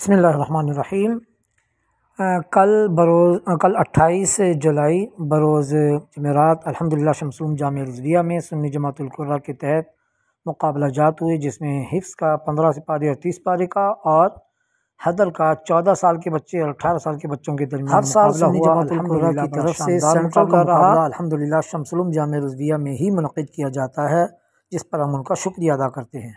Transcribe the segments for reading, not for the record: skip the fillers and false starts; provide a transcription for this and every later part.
बिस्मिल्लाहिर्रहमानिर्रहीम। कल 28 जुलाई बरोज़ जमेरात अल्हम्दुलिल्लाह शमसुल जामिया रिज़विया में सुन्नी जमातुल कुर्रा के तहत मुकाबला जात हुए, जिसमें हिफ्ज़ का 15 सिपारी और 30 पारी का और हदर का 14 साल के बच्चे और 18 साल के बच्चों के दरमियान हर साल सुन्नी जमातुल कुर्रा की तरफ से सेंट्रल का रहा अल्हम्दुलिल्लाह शमसुल जामिया रिज़विया में ही मुनक़िद किया जाता है, जिस पर हम उनका शुक्रिया अदा करते हैं।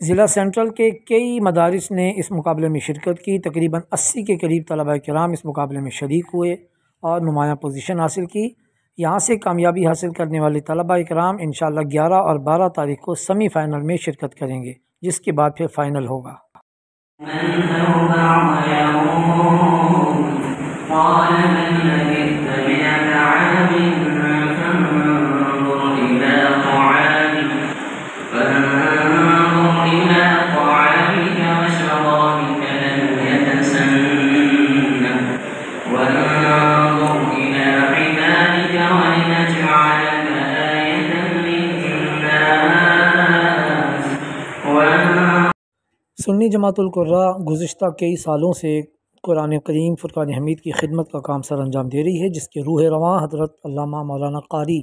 ज़िला सेंट्रल के कई मदारिस ने इस मुकाबले में शिरकत की। तकरीबन 80 के करीब तलबा किराम इस मुकाबले में शरीक हुए और नुमायाँ पोजीशन हासिल की। यहाँ से कामयाबी हासिल करने वाले तलबा किराम इंशाअल्लाह 11 और 12 तारीख को सेमी फ़ाइनल में शिरकत करेंगे, जिसके बाद फिर फ़ाइनल होगा। सुन्नी जमातुल कुर्रा गुज़िश्ता कई सालों से कुरान करीम फ़ुरक़ान हमीद की खिदमत का काम सर अंजाम दे रही है, जिसके रूह रवां हज़रत अल्लामा मौलाना कारी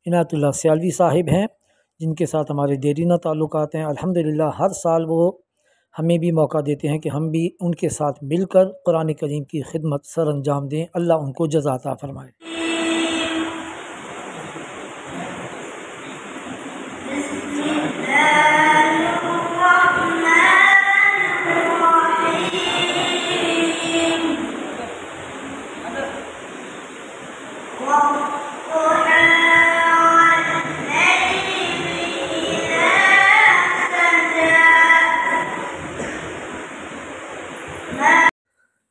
इनायतुल्लाह सियालवी साहिब हैं, जिनके साथ हमारे देरीना ताल्लुकात हैं। अल्हम्दुलिल्लाह हर साल वो हमें भी मौका देते हैं कि हम भी उनके साथ मिलकर कुरान करीम की खिदमत सर अंजाम दें। अल्लाह उनको जज़ा अता फ़रमाए।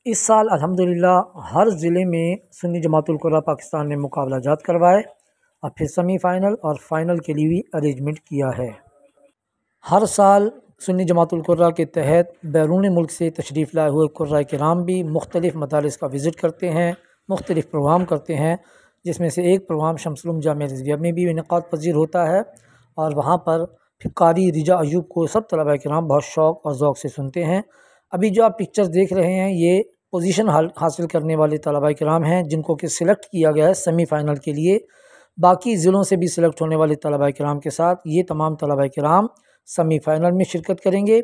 इस साल अल्हम्दुलिल्लाह हर ज़िले में सुन्नी जमातुल कुर्रा पाकिस्तान ने मुकाबला जात करवाए और फिर सेमी फ़ाइनल और फ़ाइनल के लिए भी अरेंजमेंट किया है। हर साल सुन्नी जमातुल कुर्रा के तहत बैरून मुल्क से तशरीफ़ लाए हुए कुर्रा किराम भी मुख्तलिफ़ मदारिस का विज़िट करते हैं, मुख्तलिफ़ प्रोग्राम करते हैं, जिसमें से एक प्रोग्राम शमसुल जामिया रिज़विया में भी इनेकाद पज़ीर होता है और वहाँ पर फिर कारी रिजा अयूब को सब तलबा किराम बहुत शौक़ और ज़ौक़ से सुनते हैं। अभी जो आप पिक्चर्स देख रहे हैं ये पोजीशन हासिल करने वाले तलबा किराम हैं, जिनको कि सिलेक्ट किया गया है सेमी फ़ाइनल के लिए। बाकी ज़िलों से भी सिलेक्ट होने वाले तलबा किराम के साथ ये तमाम तलबा किराम सेमी फ़ाइनल में शिरकत करेंगे।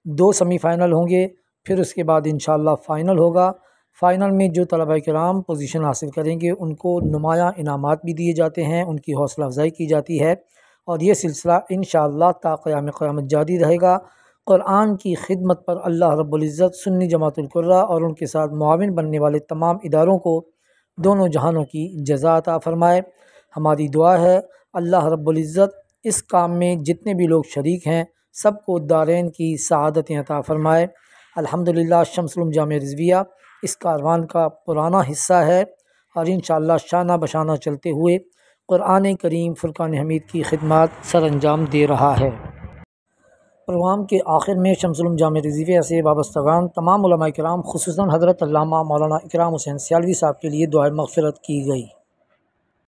2 सेमी फ़ाइनल होंगे, फिर उसके बाद इंशाअल्लाह फ़ाइनल होगा। फ़ाइनल में जो तलबा किराम पोजीशन हासिल करेंगे उनको नुमायाँ इनामात भी दिए जाते हैं, उनकी हौसला अफजाई की जाती है और ये सिलसिला इंशाअल्लाह ता क़यामत जारी रहेगा। कुरान की खिदमत पर अल्लाह रब्बुल इज़्ज़त सुन्नी जमातुल कुर्रा और उनके साथ मुआविन बनने वाले तमाम इदारों को दोनों जहानों की जज़ा अता फ़रमाए। हमारी दुआ है अल्लाह रब्बुल इज़्ज़त इस काम में जितने भी लोग शरीक हैं सबको दारैन की सआदतें अता फ़रमाए। अल्हम्दुलिल्लाह शमसुल जामिया रिज़विया इस कारवान का पुराना हिस्सा है और इंशाअल्लाह शाना बशाना चलते हुए कुरान करीम फ़ुरक़ान हमीद की खिदमत सर अंजाम दे रहा है। प्रोग्राम के आखिर में शमसुल जामिया रिज़विया से वाबस्तगान तमाम उलमा किराम खुसूसन हज़रत अल्लामा मौलाना इकराम हुसैन सियालवी साहब के लिए दुआए मग़फ़िरत की गई।